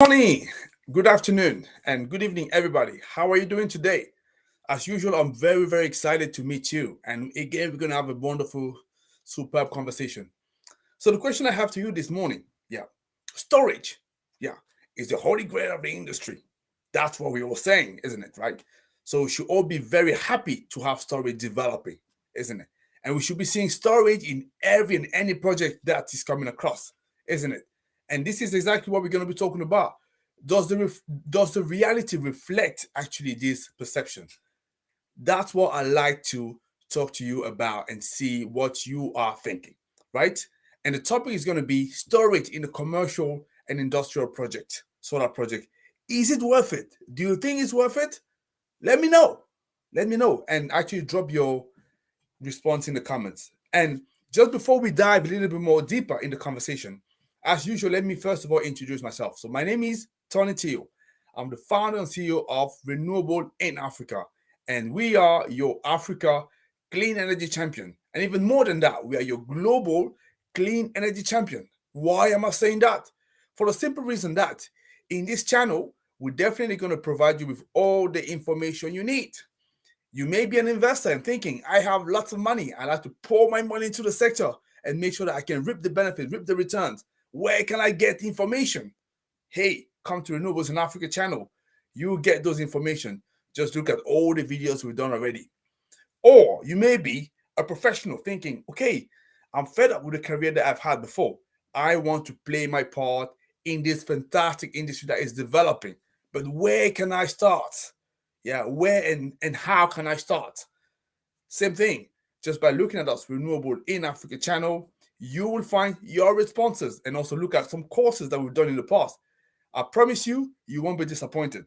Morning, good afternoon, and good evening, everybody. How are you doing today? As usual, I'm very excited to meet you. And again, we're going to have a wonderful, superb conversation. So, the question I have to you this morning, storage, yeah, is the holy grail of the industry. That's what we were saying, isn't it, right? So, we should all be very happy to have storage developing, isn't it? And we should be seeing storage in every and any project that is coming across, isn't it? And this is exactly what we're going to be talking about. Does the reality reflect actually this perception? That's what I like to talk to you about and see what you are thinking, right? And the topic is going to be storage in a commercial and industrial project, solar project. Is it worth it? Do you think it's worth it? Let me know. Let me know and actually drop your response in the comments. And just before we dive a little bit more deeper in the conversation, as usual, let me first of all introduce myself. So my name is Tony Teo. I'm the founder and CEO of Renewable in Africa, and we are your Africa clean energy champion. And even more than that, we are your global clean energy champion. Why am I saying that? For the simple reason that in this channel, we're definitely going to provide you with all the information you need. You may be an investor and thinking, I have lots of money. I like to pour my money into the sector and make sure that I can reap the benefits, reap the returns. Where can I get information? Hey, come to Renewables in Africa channel. You get those information. Just look at all the videos we've done already. Or you may be a professional thinking, okay, I'm fed up with the career that I've had before. I want to play my part in this fantastic industry that is developing. But where can I start? Yeah, where and how can I start? Same thing. Just by looking at us, Renewable in Africa channel, you will find your responses and also look at some courses that we've done in the past. I promise you, you won't be disappointed.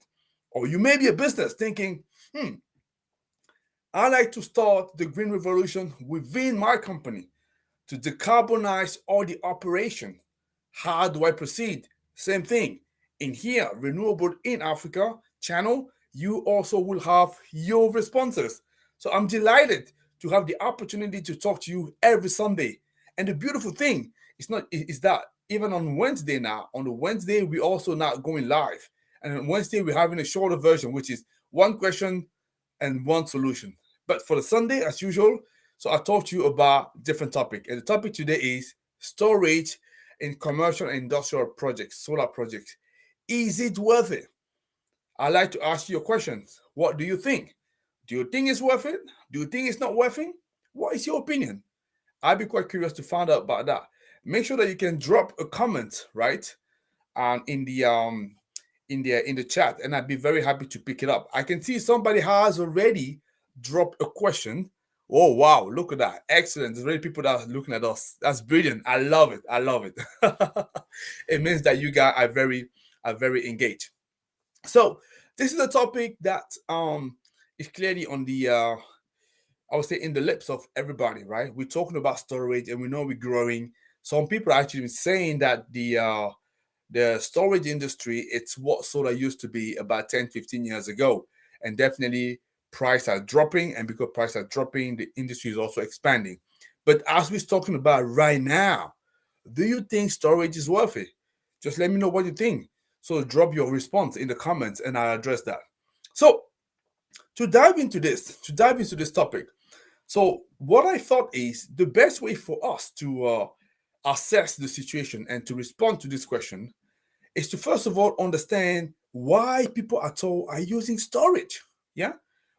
Or you may be a business thinking, I like to start the green revolution within my company to decarbonize all the operation. How do I proceed? Same thing. In here, Renewable in Africa channel, you also will have your responses. So I'm delighted to have the opportunity to talk to you every Sunday. And the beautiful thing is that even on Wednesday now, on the Wednesday, we also now going live. And on Wednesday, we're having a shorter version, which is one question and one solution. But for the Sunday, as usual, so I talked to you about different topic. And the topic today is storage in commercial and industrial projects, solar projects. Is it worth it? I like to ask you a question. What do you think? Do you think it's worth it? Do you think it's not worth it? What is your opinion? I'd be quite curious to find out about that. Make sure that you can drop a comment, right? In the chat, and I'd be very happy to pick it up. I can see somebody has already dropped a question. Oh wow, look at that. Excellent. There's already people that are looking at us. That's brilliant. I love it. I love it. It means that you guys are very engaged. So this is a topic that is clearly on the I would say in the lips of everybody, right? We're talking about storage and we know we're growing. Some people are actually saying that the storage industry, it's what solar used to be about 10, 15 years ago. And definitely prices are dropping. And because prices are dropping, the industry is also expanding. But as we're talking about right now, do you think storage is worth it? Just let me know what you think. So drop your response in the comments and I'll address that. So to dive into this topic, so what I thought is the best way for us to assess the situation and to respond to this question is to first of all understand why people at all are using storage. Yeah,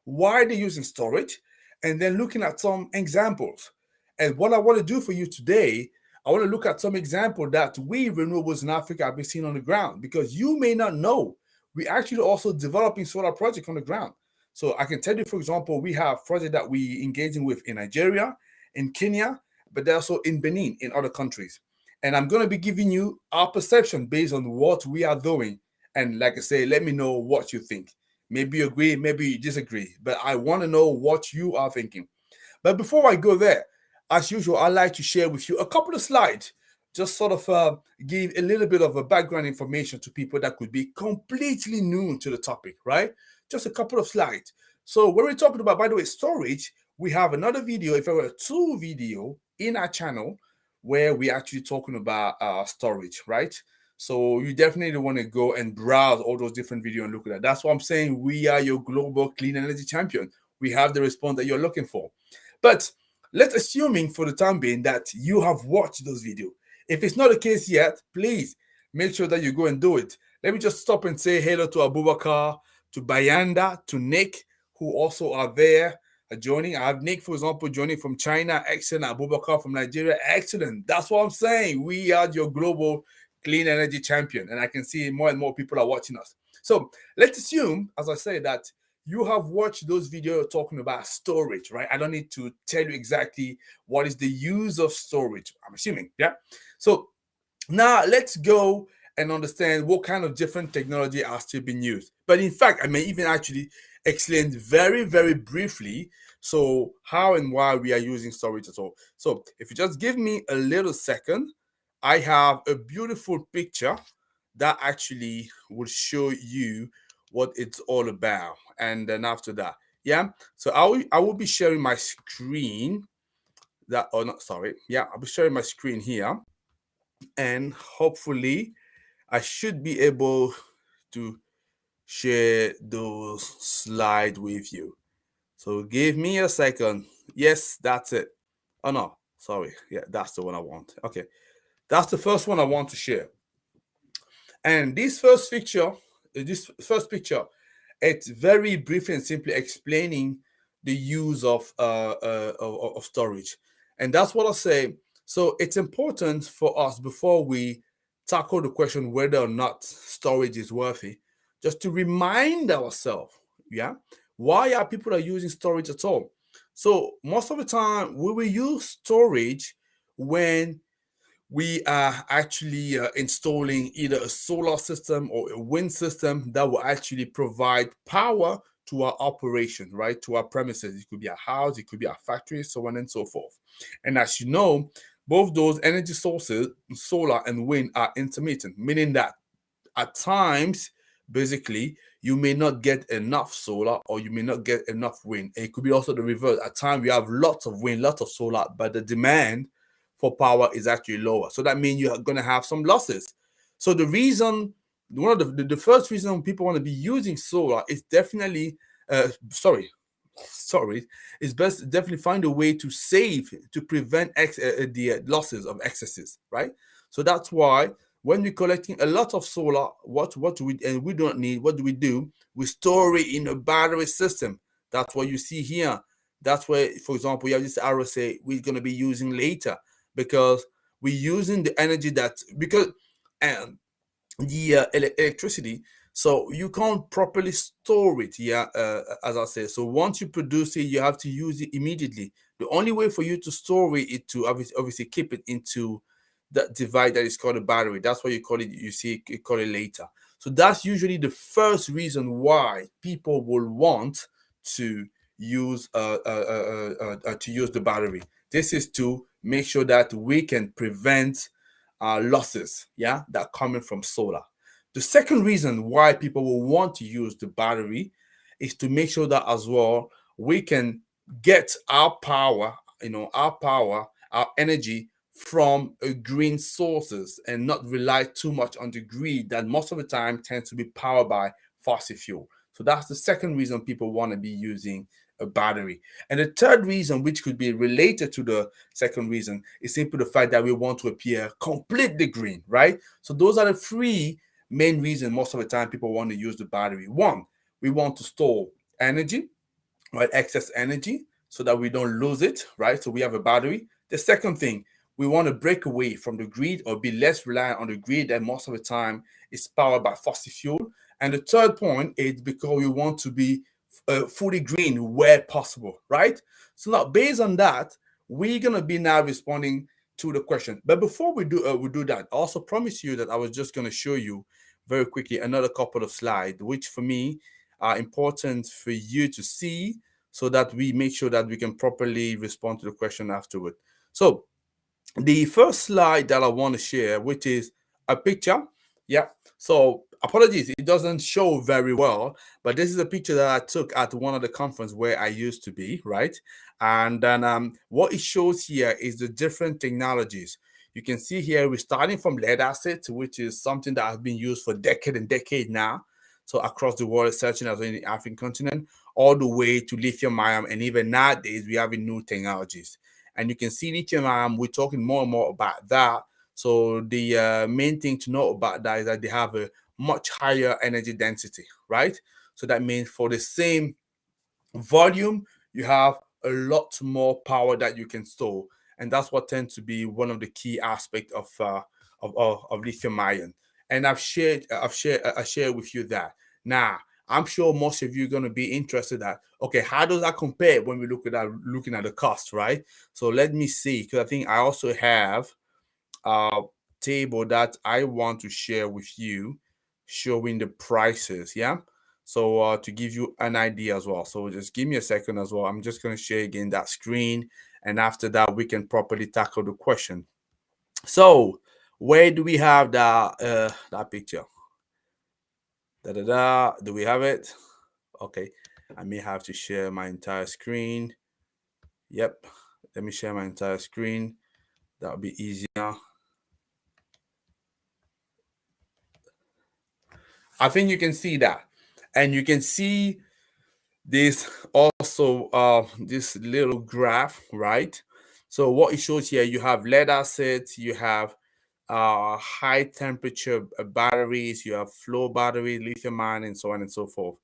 why they're using storage, and then looking at some examples. And what I want to do for you today, I want to look at some example that we renewables in Africa have been seeing on the ground because you may not know we actually also developing solar project on the ground. So I can tell you, for example, we have project that we engaging with in Nigeria, in Kenya, but also in Benin, in other countries. And I'm going to be giving you our perception based on what we are doing. And like I say, let me know what you think. Maybe you agree, maybe you disagree, but I want to know what you are thinking. But before I go there, as usual, I'd like to share with you a couple of slides, just sort of give a little bit of a background information to people that could be completely new to the topic, right? Just a couple of slides. So when we're talking about, by the way, storage, we have another video, if I were two video in our channel where we're actually talking about storage, right? So you definitely want to go and browse all those different videos and look at that. That's why I'm saying we are your global clean energy champion. We have the response that you're looking for. But let's assuming for the time being that you have watched those videos. If it's not the case yet, please make sure that you go and do it. Let me just stop and say hello to Abubakar, to Bayanda, to Nick, who also are there joining. I have Nick, for example, joining from China. Excellent. Abubakar from Nigeria. Excellent. That's what I'm saying. We are your global clean energy champion. And I can see more and more people are watching us. So let's assume, as I say, that you have watched those videos talking about storage, right? I don't need to tell you exactly what is the use of storage, I'm assuming, yeah? So now let's go and understand what kind of different technology are still being used. But in fact, I may even actually explain very, very briefly so how and why we are using storage at all. So if you just give me a little second, I have a beautiful picture that actually will show you what it's all about. And then after that, yeah. So I will be sharing my screen. That or not, sorry. Yeah, I'll be sharing my screen here, and hopefully I should be able to share those slides with you. So give me a second. Yes, that's it. Oh no, sorry. Yeah, that's the one I want. Okay. That's the first one I want to share. And this first picture, it's very briefly and simply explaining the use of storage, and that's what I say. So it's important for us before we tackle the question whether or not storage is worthy, just to remind ourselves, yeah, why are people are using storage at all? So most of the time, we will use storage when we are actually installing either a solar system or a wind system that will actually provide power to our operation, right? To our premises. It could be a house, it could be a factory, so on and so forth. And as you know, both those energy sources, solar and wind, are intermittent, meaning that at times, basically, you may not get enough solar or you may not get enough wind. It could be also the reverse. At times, we have lots of wind, lots of solar, but the demand for power is actually lower. So that means you're going to have some losses. So the reason, one of the first reason people want to be using solar is definitely, sorry, it's best definitely find a way to save to prevent the losses of excesses, right? So that's why when we're collecting a lot of solar, what do we and we don't need, what do we do? We store it in a battery system. That's what you see here. That's where, for example, you have this arrow say we're going to be using later, because we're using the energy that because and the electricity, so you can't properly store it, yeah, as I said. So once you produce it, you have to use it immediately. The only way for you to store it is to obviously keep it into that device that is called a battery. That's why you call it, you see, you call it later. So that's usually the first reason why people will want to use the battery. This is to make sure that we can prevent losses, yeah, that are coming from solar. The second reason why people will want to use the battery is to make sure that as well we can get our power, our energy from green sources and not rely too much on the grid that most of the time tends to be powered by fossil fuel. So that's the second reason people want to be using a battery. And the third reason, which could be related to the second reason, is simply the fact that we want to appear completely green, right? So those are the three main reasons most of the time people want to use the battery. One, we want to store energy, right? Excess energy so that we don't lose it, right? So we have a battery. The second thing, we want to break away from the grid or be less reliant on the grid that most of the time is powered by fossil fuel. And the third point is because we want to be fully green where possible, right? So now, based on that, we're gonna be now responding to the question. But before we do that, I also promise you that I was just gonna show you very quickly another couple of slides, which for me are important for you to see, so that we make sure that we can properly respond to the question afterward. So the first slide that I want to share, which is a picture. Yeah. So apologies, it doesn't show very well, but this is a picture that I took at one of the conference where I used to be, right? And then what it shows here is the different technologies. You can see here we're starting from lead acid, which is something that has been used for decade and decade now. So across the world, searching as well in the African continent, all the way to lithium ion, and even nowadays we have new technologies. And you can see lithium ion, we're talking more and more about that. So the main thing to know about that is that they have a much higher energy density, right? So that means for the same volume, you have a lot more power that you can store, and that's what tends to be one of the key aspects of lithium ion. And I shared with you that. Now, I'm sure most of you are going to be interested that, okay, how does that compare when we look at that, looking at the cost, right? So let me see, because I think I also have a table that I want to share with you showing the prices. Yeah. So to give you an idea as well. So just give me a second as well. I'm just going to share again that screen. And after that, we can properly tackle the question. So where do we have that picture? Do we have it? Okay. I may have to share my entire screen. Yep. Let me share my entire screen. That'll be easier. I think you can see that. And you can see this also, this little graph, right? So what it shows here, you have lead acids, you have high temperature batteries, you have flow batteries, lithium ion, and so on and so forth.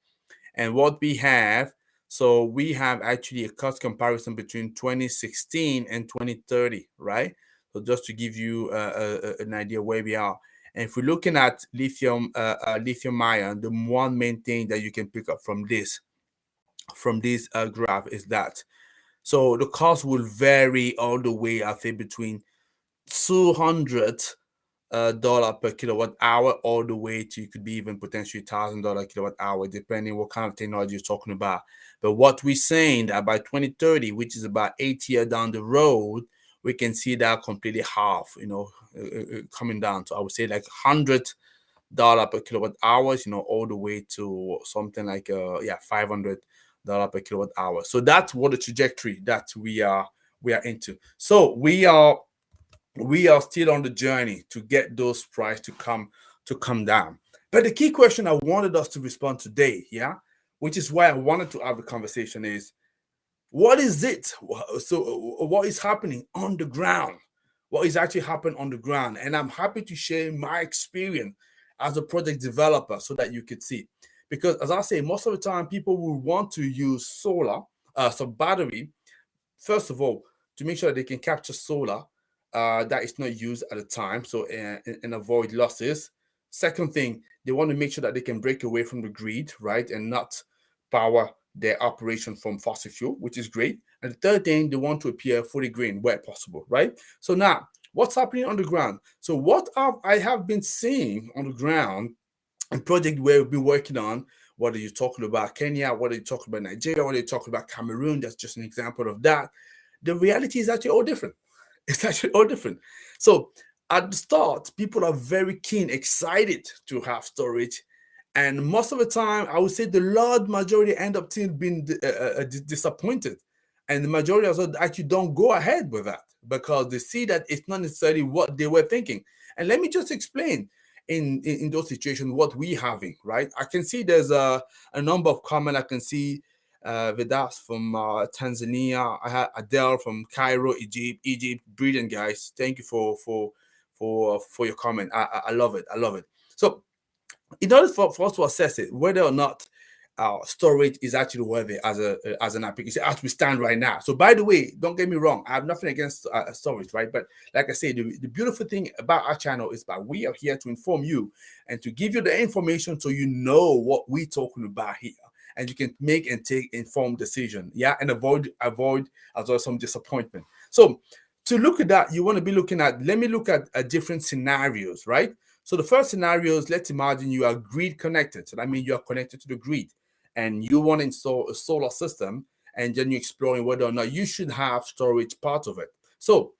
And what we have, so we have actually a cost comparison between 2016 and 2030, right? So just to give you an idea where we are. And if we're looking at lithium ion, the one main thing that you can pick up from this graph is that so the cost will vary all the way, I think, between 200 dollar per kilowatt hour all the way to, you could be even potentially $1,000 kilowatt hour, depending what kind of technology you're talking about. But what we're saying that by 2030, which is about 8 years down the road, we can see that completely half, coming down to, I would say, like $100 per kilowatt hours, all the way to something like $500 per kilowatt hour. So that's what the trajectory that we are into. So we are still on the journey to get those prices to come down. But the key question I wanted us to respond today, yeah, which is why I wanted to have a conversation, is what is it? So what is happening on the ground? What is actually happening on the ground? And I'm happy to share my experience as a project developer so that you could see. Because as I say, most of the time people will want to use solar, so battery, first of all, to make sure that they can capture solar that is not used at the time, so and avoid losses. Second thing, they want to make sure that they can break away from the grid, right, and not power their operation from fossil fuel, which is great. And the third thing, they want to appear fully green where possible, right? So now, what's happening on the ground? So what I have been seeing on the ground, a project we've been working on, whether you're talking about Kenya, whether you're talking about Nigeria, whether you're talking about Cameroon, that's just an example of that. The reality is actually all different. It's actually all different. So at the start, people are very keen, excited to have storage. And most of the time, I would say the large majority end up being disappointed. And the majority of us actually don't go ahead with that because they see that it's not necessarily what they were thinking. And let me just explain in those situations what we're having, right? I can see there's a number of comments. I can see Vedas from Tanzania. I had Adele from Cairo, Egypt. Brilliant, guys. Thank you for your comment. I love it. I love it. So in order for us to assess it, whether or not storage is actually worthy as an application as we stand right now. So by the way, don't get me wrong, I have nothing against storage, right? But like I say, the beautiful thing about our channel is that we are here to inform you and to give you the information so you know what we're talking about here, and you can make and take informed decision, yeah, and avoid as well some disappointment. So to look at that, you want to be looking at, let me look at different scenarios, right? So the first scenario is, let's imagine you are grid connected. So that means you are connected to the grid and you want to install a solar system, and then you're exploring whether or not you should have storage part of it. So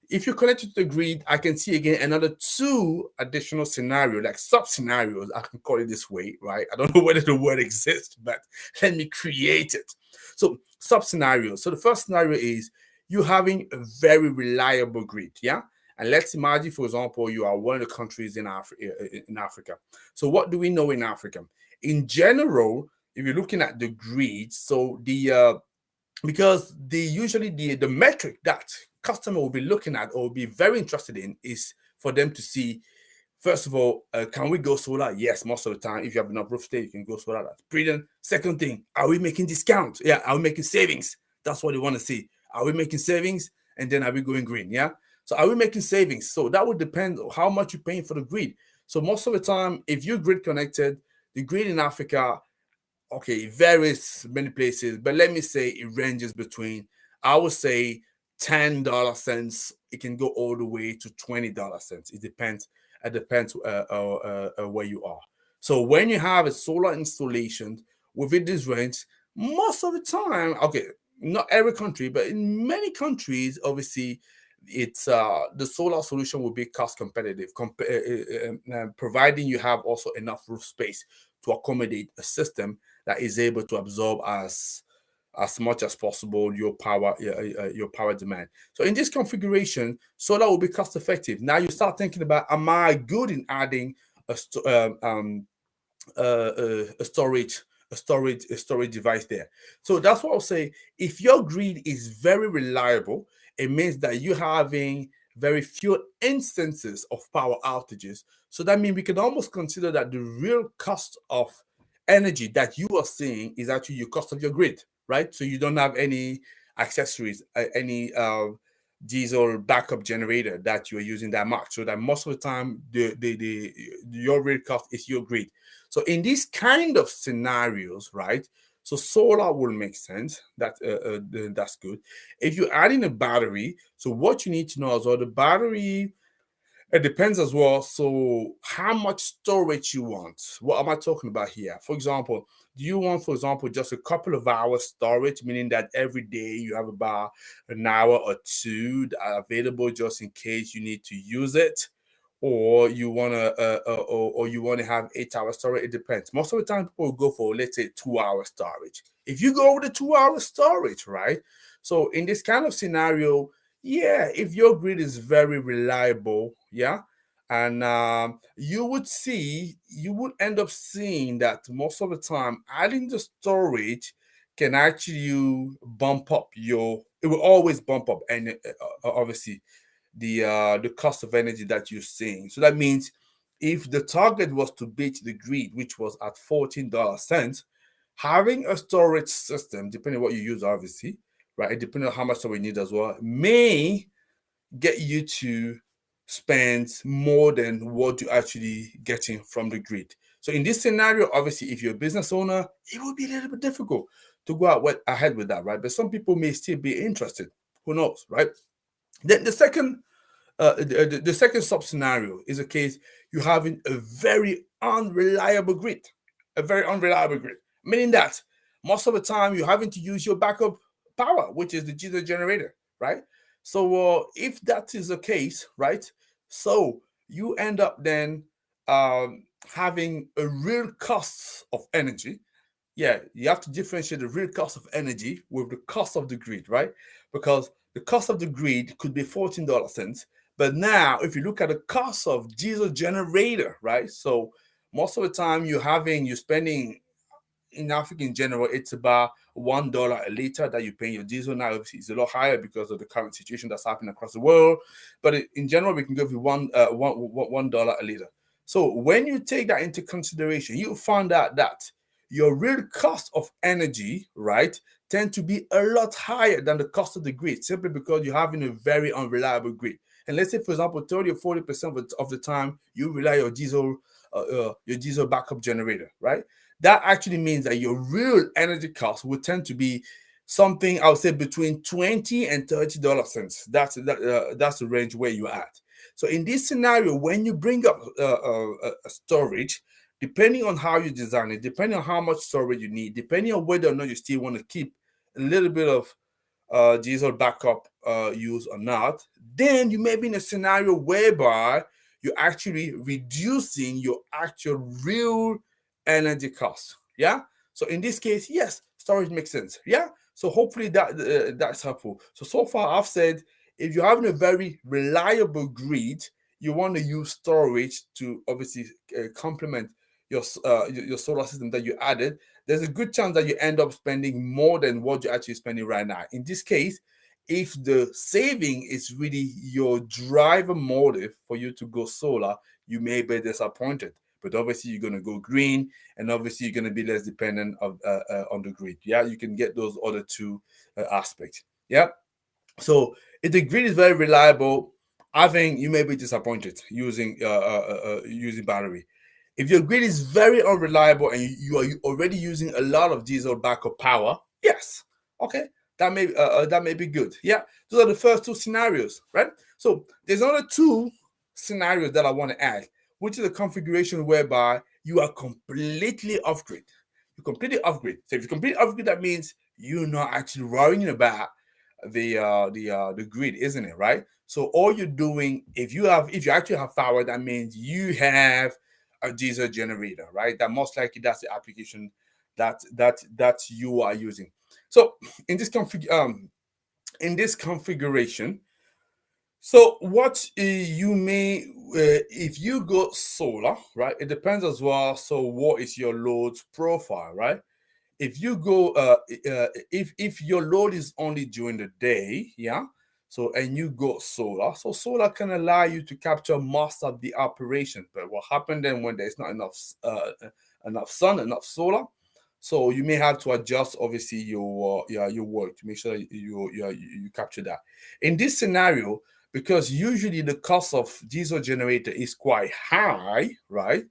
if you're connected to the grid, I can see again another two additional scenarios, like sub scenarios, I can call it this way, right? I don't know whether the word exists, but let me create it. So sub scenarios. So the first scenario is you having a very reliable grid, yeah? And let's imagine, for example, you are one of the countries in Africa. So what do we know in Africa? In general, if you're looking at the grid, so because the metric that customer will be looking at or will be very interested in is for them to see, first of all, can we go solar? Yes, most of the time. If you have enough roof space, you can go solar. That's brilliant. Second thing, are we making discounts? Yeah, are we making savings? That's what they want to see. Are we making savings? And then are we going green? Yeah. So are we making savings? So that would depend on how much you're paying for the grid. So most of the time, if you're grid connected, the grid in Africa, okay, it varies many places, but let me say it ranges between, I would say, $10 cents. It can go all the way to $20 cents. It depends. It depends where you are. So when you have a solar installation within this range, most of the time, okay, not every country, but in many countries, obviously, it's the solar solution will be cost competitive, providing you have also enough roof space to accommodate a system that is able to absorb as much as possible your power demand. So in this configuration, solar will be cost effective. Now you start thinking about, am I good in adding a, a storage a storage device there? So that's what I'll say. If your grid is very reliable, it means that you're having very few instances of power outages. So that means we can almost consider that the real cost of energy that you are seeing is actually your cost of your grid, right? So you don't have any accessories, any diesel backup generator that you're using that much. So that most of the time, the your real cost is your grid. So in these kind of scenarios, right? So solar will make sense. That's good. If you're adding a battery, so what you need to know is, well, the battery, it depends as well. So how much storage you want? What am I talking about here? For example, do you want, for example, just a couple of hours storage, meaning that every day you have about an hour or two that are available just in case you need to use it? Or you want to or you want to have 8 hour storage? It depends. Most of the time people will go for, let's say, 2 hour storage. If you go with the 2 hour storage, right? So in this kind of scenario, yeah, if your grid is very reliable, yeah, and you would end up seeing that most of the time adding the storage can actually bump up your, it will always bump up, and obviously the cost of energy that you're seeing. So that means if the target was to beat the grid, which was at $14 cents, having a storage system, depending on what you use, obviously, right, depending on how much storage you need as well, may get you to spend more than what you're actually getting from the grid. So in this scenario, obviously, if you're a business owner, it will be a little bit difficult to go out ahead with that, right? But some people may still be interested. Who knows, right? Then the second sub scenario is a case you having a very unreliable grid, meaning that most of the time you're having to use your backup power, which is the diesel generator, right? So if that is the case, right, so you end up then having a real cost of energy. Yeah, you have to differentiate the real cost of energy with the cost of the grid, right? Because the cost of the grid could be $14 cents, but now if you look at the cost of diesel generator, right? So most of the time you're spending in Africa in general, it's about $1 a liter that you pay your diesel. Now, obviously, it's a lot higher because of the current situation that's happening across the world. But in general, we can go for $1 a liter. So when you take that into consideration, you find out that your real cost of energy, right, tend to be a lot higher than the cost of the grid, simply because you're having a very unreliable grid. And let's say, for example, 30 or 40% of the time you rely on your diesel backup generator, right? That actually means that your real energy cost will tend to be something, I would say, between 20 and $30 cents. That's the range where you're at. So in this scenario, when you bring up storage, depending on how you design it, depending on how much storage you need, depending on whether or not you still want to keep a little bit of diesel backup use or not, then you may be in a scenario whereby you're actually reducing your actual real energy cost. Yeah. So in this case, yes, storage makes sense. Yeah. So hopefully that's helpful. So far I've said If you're having a very reliable grid, you want to use storage to obviously complement your solar system that you added. There's a good chance that you end up spending more than what you're actually spending right now. In this case, if the saving is really your driver motive for you to go solar, you may be disappointed. But obviously, you're going to go green, and obviously, you're going to be less dependent on the grid. Yeah, you can get those other two aspects. Yeah. So if the grid is very reliable, I think you may be disappointed using battery. If your grid is very unreliable and you are already using a lot of diesel backup power, yes, okay, that may be good. Yeah, those are the first two scenarios, right? So there's another two scenarios that I want to add, which is a configuration whereby you are completely off grid. You completely off grid. So if you completely off grid, that means you're not actually worrying about the grid, isn't it, right? So all you're doing, if you actually have power, that means you have a diesel generator, right? That most likely that's the application that you are using. So in this configuration, so what you may if you go solar, right? It depends as well. So what is your load profile, right? If you go if your load is only during the day, yeah, so and you go solar, so solar can allow you to capture most of the operation. But what happened then when there's not enough sun, enough solar, so you may have to adjust obviously your work to make sure you capture that. In this scenario, because usually the cost of diesel generator is quite high, right?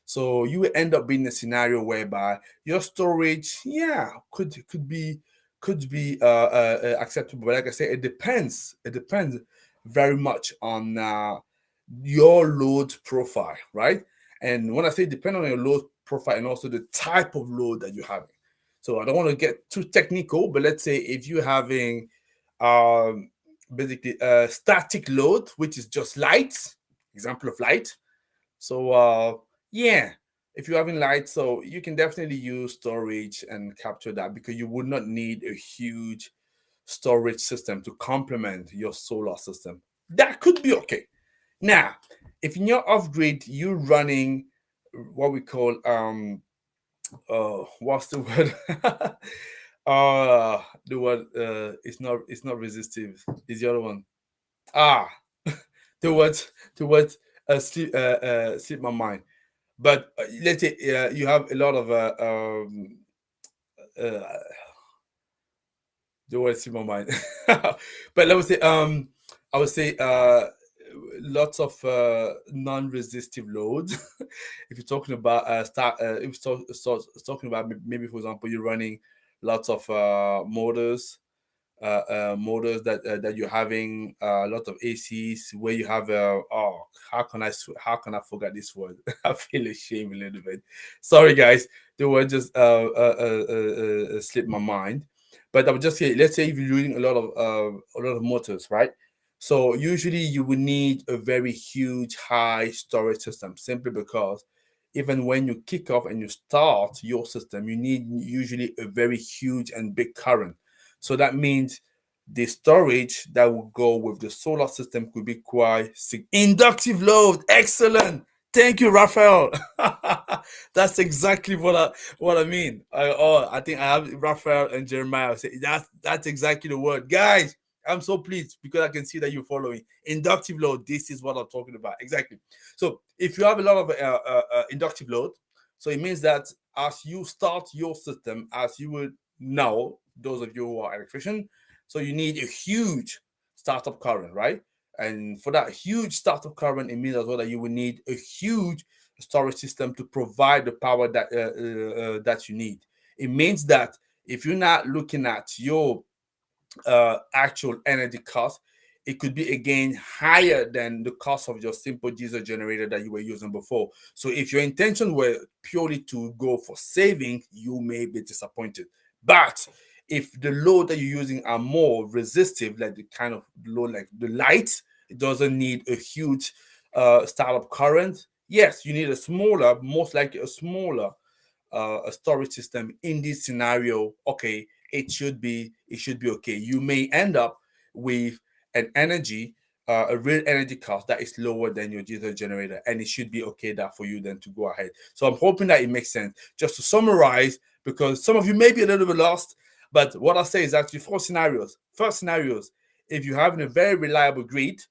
So you will end up being in a scenario whereby your storage, yeah, could be acceptable. But like I said, it depends. It depends very much on your load profile, right? And when I say depend on your load profile and also the type of load that you're having. So I don't want to get too technical, but let's say if you're having um, basically a static load, which is just light, example of light. So yeah, if you're having light, so you can definitely use storage and capture that because you would not need a huge storage system to complement your solar system. That could be okay. Now, if in your off grid you're running what we call what's the word? The word it's not resistive. Is the other one. Ah, the word slip my mind. But let's say you have a lot of uh, the word slip my mind. But let me say I would say lots of non-resistive loads. If you're talking about if you're talking about maybe for example you're running lots of motors that you're having a lot of ACs where you have how can I forget this word? I feel ashamed a little bit. Sorry guys, the word just slipped my mind. But I would just say, let's say if you're using a lot of motors, right? So usually you would need a very huge high storage system simply because even when you kick off and you start your system, you need usually a very huge and big current. So that means the storage that will go with the solar system could be quite inductive load. Excellent. Thank you, Raphael. That's exactly what I mean. I think I have Raphael and Jeremiah say that's exactly the word. Guys, I'm so pleased because I can see that you're following. Inductive load, this is what I'm talking about. Exactly. So if you have a lot of inductive load, so it means that as you start your system, as you would know, those of you who are electrician, so you need a huge startup current, right? And for that huge startup current, it means as well that you will need a huge storage system to provide the power that you need. It means that if you're not looking at your actual energy cost, it could be again higher than the cost of your simple diesel generator that you were using before. So if your intention were purely to go for saving, you may be disappointed. But if the load that you're using are more resistive, like the kind of load like the light, it doesn't need a huge startup current. Yes, you need a smaller, most likely a smaller a storage system in this scenario. Okay, it should be okay. You may end up with an energy, a real energy cost that is lower than your diesel generator, and it should be okay that for you then to go ahead. So I'm hoping that it makes sense. Just to summarize, because some of you may be a little bit lost, but what I say is actually four scenarios. First scenarios, if you're having a very reliable grid,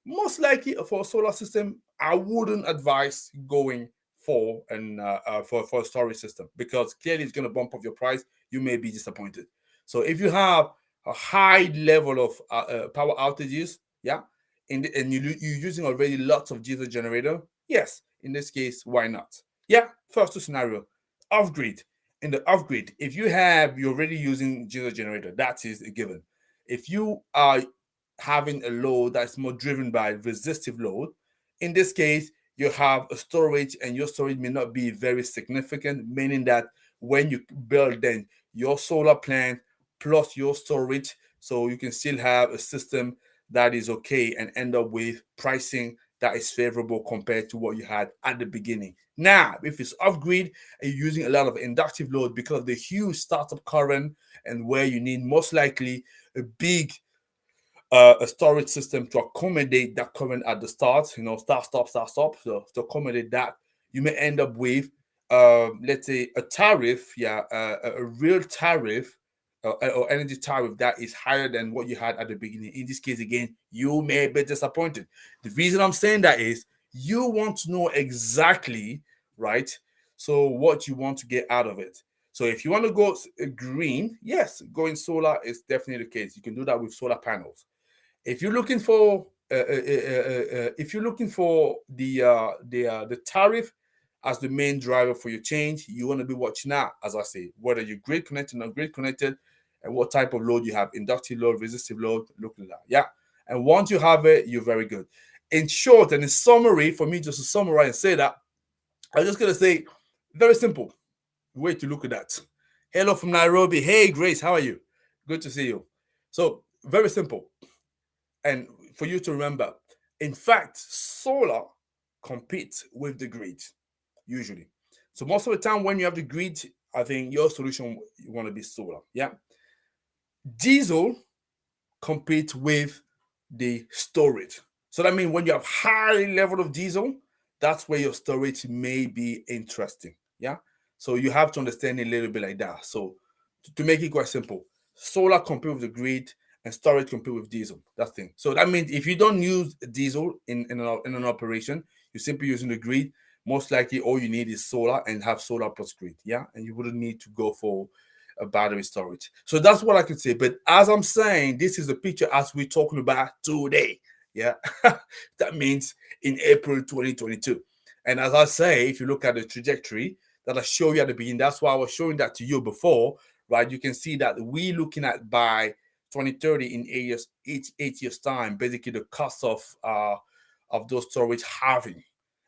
most likely for a solar system, I wouldn't advise going for a storage system, because clearly it's going to bump up your price. You may be disappointed. So if you have a high level of power outages, yeah, and you're using already lots of diesel generator, yes, in this case, why not? Yeah, first two scenario, off grid. In the off grid, if you're already using diesel generator, that is a given. If you are having a load that's more driven by resistive load, in this case, you have a storage, and your storage may not be very significant, meaning that when you build then your solar plant plus your storage, so you can still have a system that is okay and end up with pricing that is favorable compared to what you had at the beginning. Now, if it's off grid and you're using a lot of inductive load because of the huge startup current, and where you need most likely a big a storage system to accommodate that current at the start, start, stop, start, stop. So to accommodate that, you may end up with, let's say, a tariff, a real tariff, or energy tariff that is higher than what you had at the beginning. In this case, again, you may be disappointed. The reason I'm saying that is you want to know exactly, right? So what you want to get out of it. So if you want to go green, yes, going solar is definitely the case. You can do that with solar panels. If you're looking for if you're looking for the tariff as the main driver for your change, you want to be watching out, as I say, whether you're grid connected or grid connected, and what type of load you have, inductive load, resistive load. Look at that, yeah. And once you have it, you're very good. In short and in summary, for me just to summarize and say that, I'm just gonna say, very simple way to look at that. Hello from Nairobi. Hey Grace, how are you? Good to see you. So very simple. And for you to remember, in fact, solar competes with the grid usually. So most of the time when you have the grid, I think your solution, you want to be solar. Yeah. Diesel compete with the storage. So that means when you have high level of diesel, that's where your storage may be interesting. Yeah. So you have to understand a little bit like that. So to make it quite simple, solar compete with the grid and storage compete with diesel. That's the thing. So that means if you don't use diesel in an operation, you're simply using the grid. Most likely, all you need is solar and have solar plus grid. Yeah, and you wouldn't need to go for a battery storage. So that's what I could say. But as I'm saying, this is the picture as we're talking about today. Yeah, that means in April 2022. And as I say, if you look at the trajectory that I showed you at the beginning, that's why I was showing that to you before, right? You can see that we're looking at by 2030 in 8 years time, basically the cost of those storage halving.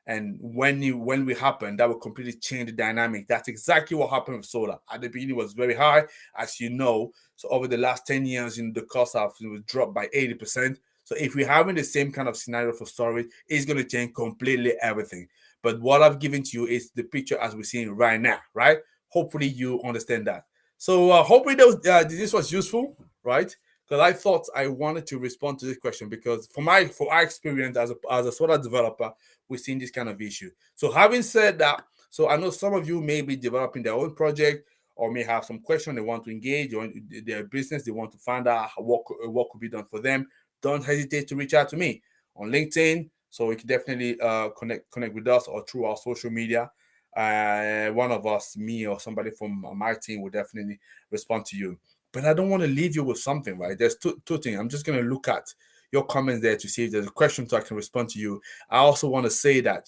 And when we happen, that will completely change the dynamic. That's exactly what happened with solar. At the beginning, it was very high, as you know. So over the last 10 years, the cost of it was dropped by 80%. So if we're having the same kind of scenario for storage, it's going to change completely everything. But what I've given to you is the picture as we're seeing right now, right? Hopefully you understand that. So hopefully this was useful, right? Because I thought I wanted to respond to this question, because for our experience as a solar developer, we're seeing this kind of issue. So having said that, so I know some of you may be developing their own project, or may have some question they want to engage, or their business, they want to find out what could be done for them. Don't hesitate to reach out to me on LinkedIn. So we can definitely connect with us, or through our social media. One of us, me or somebody from my team, will definitely respond to you. But I don't want to leave you with something, right? There's two things. I'm just going to look at your comments there to see if there's a question so I can respond to you. I also want to say that,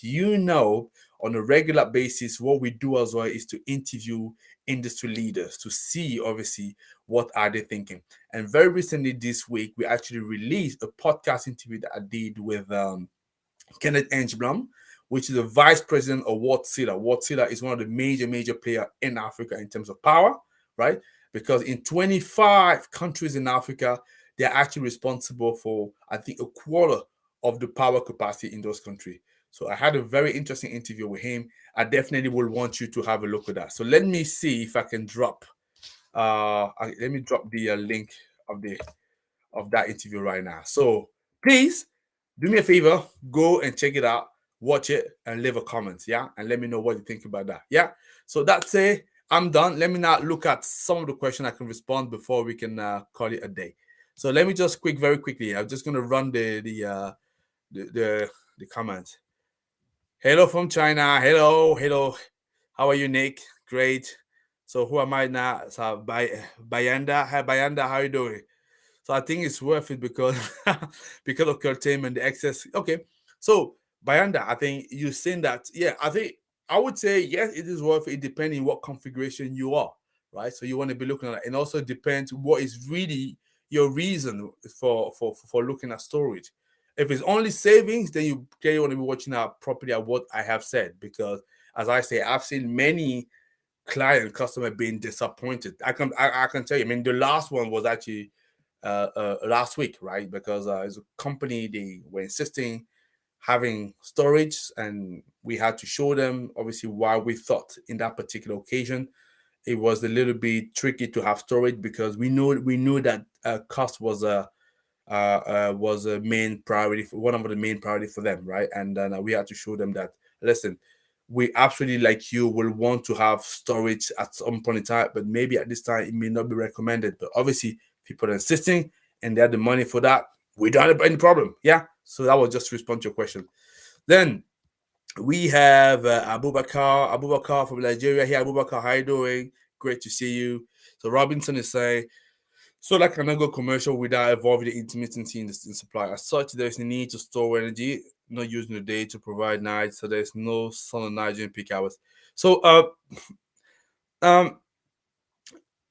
on a regular basis, what we do as well is to interview industry leaders to see, obviously, what are they thinking. And very recently this week, we actually released a podcast interview that I did with Kenneth Engblom, which is the vice president of Wärtsilä. Wärtsilä is one of the major player in Africa in terms of power, right? Because in 25 countries in Africa, they're actually responsible for, I think, a quarter of the power capacity in those countries. So I had a very interesting interview with him. I definitely will want you to have a look at that. So let me see if I can drop. Let me drop the link of of that interview right now. So please do me a favor, go and check it out, watch it, and leave a comment, yeah, and let me know what you think about that, yeah. So that's it. I'm done. Let me now look at some of the questions I can respond before we can call it a day. So let me just very quickly. I'm just gonna run the comments. Hello from China. Hello. How are you, Nick? Great. So who am I now? So Bayanda. Hi Bayanda, how are you doing? So I think it's worth it because because of curtailment, the excess. Okay. So Bayanda, I think you're saying that, yeah, I would say yes, it is worth it depending what configuration you are, right? So you want to be looking at it. And also depends what is really your reason for looking at storage. If it's only savings, then you clearly want to be watching out properly at what I have said, because as I say, I've seen many customer being disappointed. I can tell you. I mean, the last one was actually last week, right? Because as a company, they were insisting having storage, and we had to show them obviously why we thought in that particular occasion it was a little bit tricky to have storage, because we knew that cost was a main priority, for one of the main priority for them, right? And then we had to show them that, listen, we absolutely, like you, will want to have storage at some point in time, but maybe at this time it may not be recommended. But obviously, people are insisting and they have the money for that. We don't have any problem. Yeah. So that was just to respond to your question. Then we have Abubakar from Nigeria here. Abubakar, how you doing? Great to see you. So Robinson is saying, so that cannot go commercial without evolving the intermittency in supply. As such, there is a need to store energy, not using the day to provide night, so there's no sun and night during peak hours. So um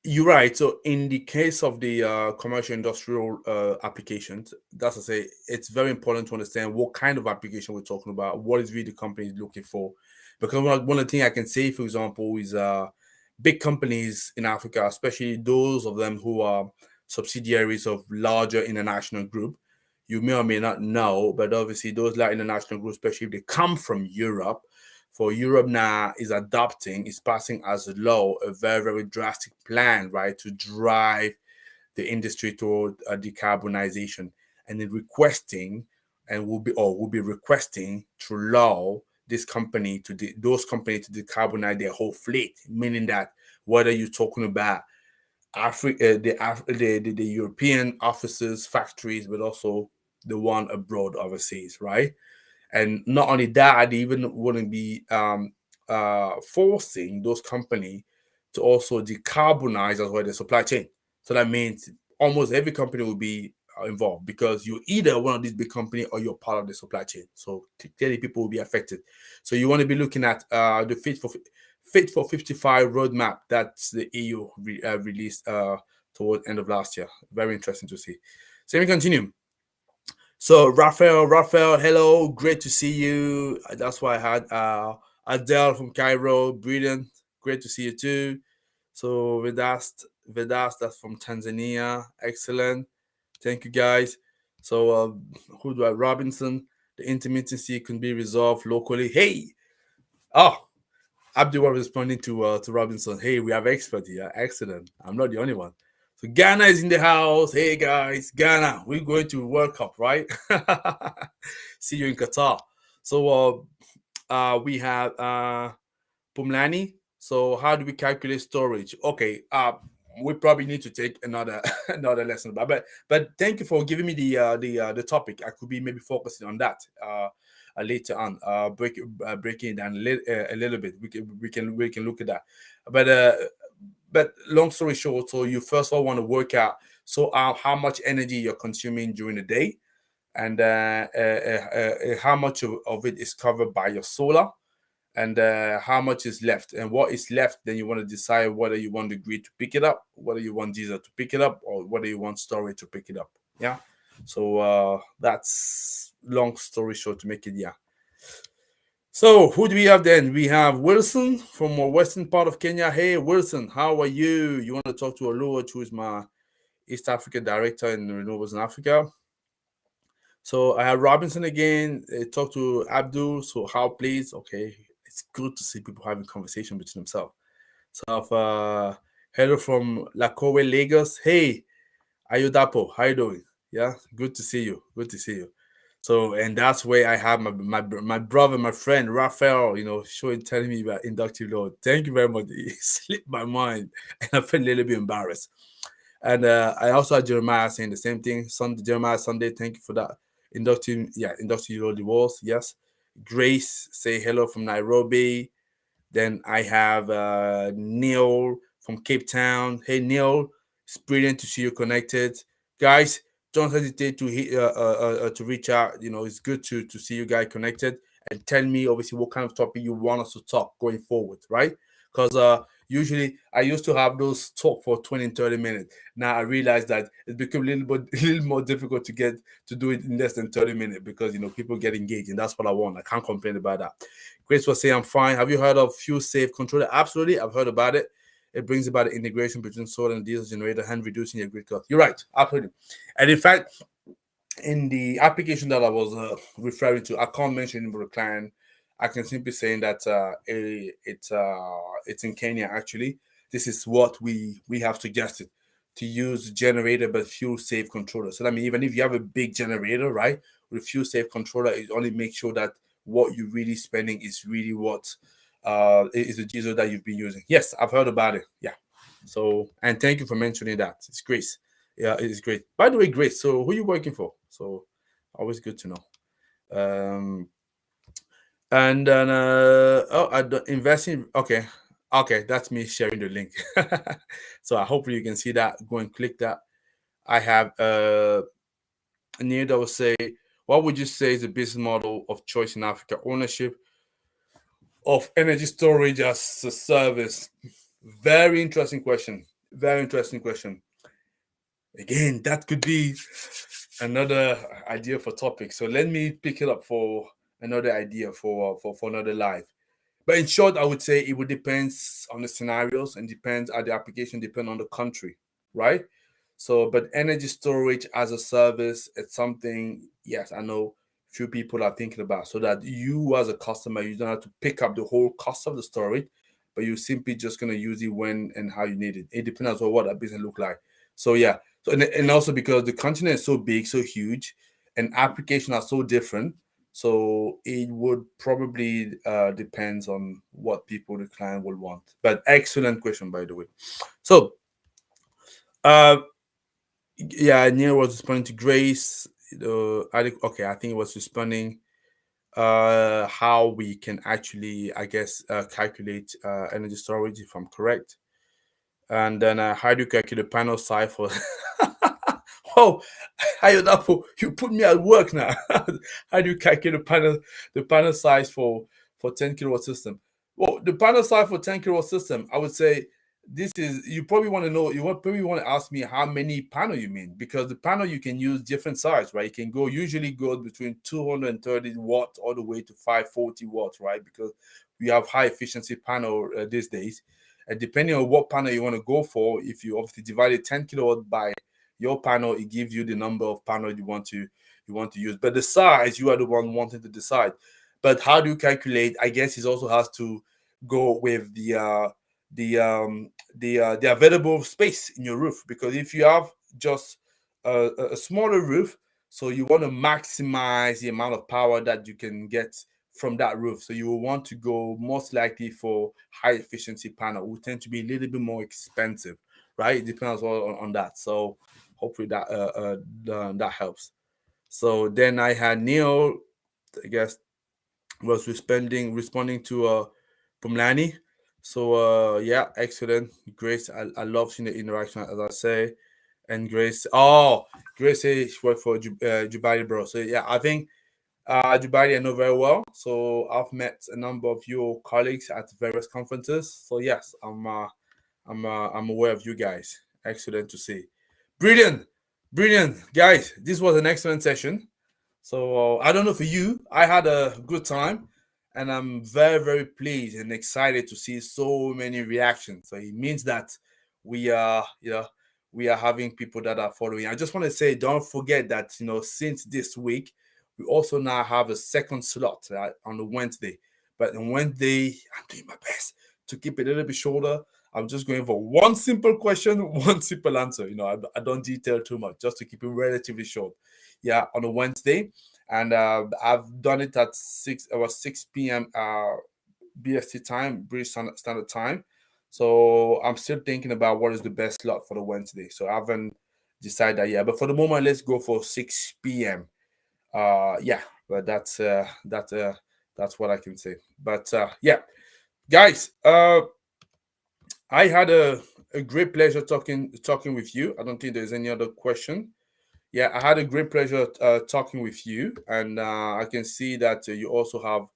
you're right. So in the case of the commercial industrial applications, that's to say, it's very important to understand what kind of application we're talking about, what is really the company is looking for. Because one of the things I can say, for example, is big companies in Africa, especially those of them who are subsidiaries of larger international group, you may or may not know, but obviously those large international groups, especially if they come from Europe, for Europe now is passing as a law a very, very drastic plan, right, to drive the industry toward decarbonization, and then requesting, and will be requesting through law those companies to decarbonize their whole fleet, meaning that whether you're talking about Africa, the European offices, factories, but also the one abroad overseas, right? And not only that, they even wouldn't be forcing those companies to also decarbonize as well the supply chain. So that means almost every company will be involved, because you're either one of these big companies or you're part of the supply chain. So clearly people will be affected. So you want to be looking at the Fit for 55 roadmap that's the EU released toward end of last year. Very interesting to see. So let me continue. So Raphael, hello, great to see you. That's why I had Adele from Cairo, brilliant, great to see you too. So Vedas, that's from Tanzania, excellent. Thank you guys. So who do I? Robinson, the intermittency can be resolved locally. Hey, oh, Abdul was responding to Robinson. Hey, we have expert here. Excellent. I'm not the only one. So Ghana is in the house. Hey guys, Ghana, we're going to World Cup, right? See you in Qatar. So we have Pumlani. So how do we calculate storage? Okay, we probably need to take another another lesson about. But thank you for giving me the topic. I could be maybe focusing on that later on, breaking it down a little bit. We can look at that. But long story short, so you first of all want to work out how much energy you're consuming during the day, and how much of it is covered by your solar, and how much is left, and what is left. Then you want to decide whether you want the grid to pick it up, whether you want diesel to pick it up, or whether you want storage to pick it up. Yeah. So that's long story short to make it. Yeah. So who do we have then? We have Wilson from the western part of Kenya. Hey Wilson, how are you? You want to talk to Oluwa, who is my East Africa director in renewables in Africa. So I have Robinson again. Talk to Abdul. So how please? Okay, it's good to see people having conversation between themselves. So hello from Lakowe, Lagos. Hey, Ayodapo, how you doing? Yeah, good to see you. Good to see you. So, and that's where I have my brother, my friend Raphael, showing telling me about inductive load. Thank you very much. It slipped my mind, and I felt a little bit embarrassed. And I also had Jeremiah saying the same thing. Sunday, Jeremiah Sunday, thank you for that. Inductive load walls. Yes. Grace, say hello from Nairobi. Then I have Neil from Cape Town. Hey Neil, it's brilliant to see you connected, guys. Don't hesitate to reach out. It's good to see you guys connected and tell me obviously what kind of topic you want us to talk going forward, right? Because usually I used to have those talk for 20 and 30 minutes. Now I realize that it's become a little more difficult to do it in less than 30 minutes because people get engaged and that's what I want. I can't complain about that. Grace was saying, I'm fine. Have you heard of Fuel Safe Controller? Absolutely. I've heard about it. It brings about the integration between solar and diesel generator and reducing your grid cost. You're right. Absolutely. And in fact, in the application that I was referring to, I can't mention the client. I can simply say that it's in Kenya actually. This is what we have suggested to use generator but fuel safe controller. So that means even if you have a big generator, right, with fuel safe controller, it only makes sure that what you're really spending is really what is the diesel that you've been using. Yes, I've heard about it. Yeah. So and thank you for mentioning that. It's Grace. Yeah, it is great. By the way, Grace. So who are you working for? So always good to know. And then I don't investing. Okay, okay, that's me sharing the link. So I hope you can see that. Go and click that. I have Neil that will say, what would you say is the business model of choice in Africa? Ownership of energy storage as a service. Very interesting question. Very interesting question. Again, that could be another idea for topic. So let me pick it up for another idea for another live. But in short, I would say it would depend on the scenarios and depends on the application, depend on the country, right? So, but energy storage as a service, it's something, yes, I know few people are thinking about so that you as a customer, you don't have to pick up the whole cost of the storage, but you're simply just going to use it when and how you need it. It depends on what that business look like. So, yeah. So, and also because the continent is so big, so huge, and applications are so different, so it would probably depends on what people the client will want. But excellent question, by the way. So uh, yeah, Neil was responding to Grace. Okay, I think it was responding how we can actually, I guess, calculate energy storage if I'm correct. And then how do you calculate the panel size for? Oh, you put me at work now. How do you calculate the panel size for 10 kilowatt system? Well, the panel size for 10 kilowatt system, I would say this is you probably want to know. Probably want to ask me how many panel you mean because the panel you can use different size, right? You can usually go between 230 watts all the way to 540 watts, right? Because we have high efficiency panel these days. And depending on what panel you want to go for, if you obviously divide it 10 kilowatt by your panel, it gives you the number of panels you want to use. But the size, you are the one wanting to decide. But how do you calculate? I guess it also has to go with the available space in your roof. Because if you have just a smaller roof, so you want to maximize the amount of power that you can get from that roof. So you will want to go most likely for high efficiency panel, will tend to be a little bit more expensive, right? It depends on that. So hopefully that helps. So then I had Neil, I guess, was responding to Pumlani. So yeah, excellent. Grace, I love seeing the interaction as I say. And Grace says she worked for Jubari, bro. So yeah, I think Jubari I know very well. So I've met a number of your colleagues at various conferences. So yes, I'm aware of you guys. Excellent to see. Brilliant, brilliant, guys. This was an excellent session. So I don't know for you, I had a good time, and I'm very very pleased and excited to see so many reactions. So it means that we are, we are having people that are following. I just want to say, don't forget that since this week, we also now have a second slot on the Wednesday. But on Wednesday, I'm doing my best to keep it a little bit shorter. I'm just going for one simple question, one simple answer. I don't detail too much, just to keep it relatively short. Yeah, on a Wednesday, and I've done it at 6 p.m. BST time, British Standard Time. So I'm still thinking about what is the best slot for the Wednesday. So I haven't decided yet. But for the moment, let's go for 6 p.m. Yeah, but that's what I can say. But yeah, guys, I had a great pleasure talking with you. I don't think there's any other question. Yeah, I had a great pleasure talking with you, and I can see that you also have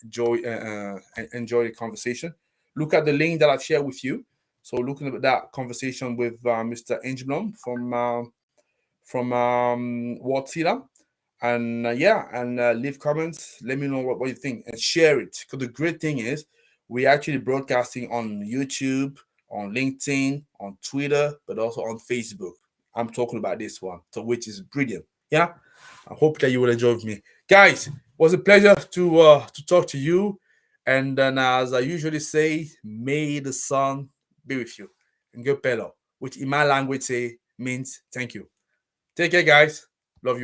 enjoy the conversation. Look at the link that I've shared with you. So looking at that conversation with Mr. Angelom from Wartsila, and yeah, and leave comments. Let me know what you think and share it. Because the great thing is, we're actually broadcasting on YouTube, on LinkedIn, on Twitter, but also on Facebook. I'm talking about this one, so which is brilliant. Yeah, I hope that you will enjoy with me, guys. It was a pleasure to talk to you, and then as I usually say, may the sun be with you. And go pelo, which in my language say means thank you. Take care, guys.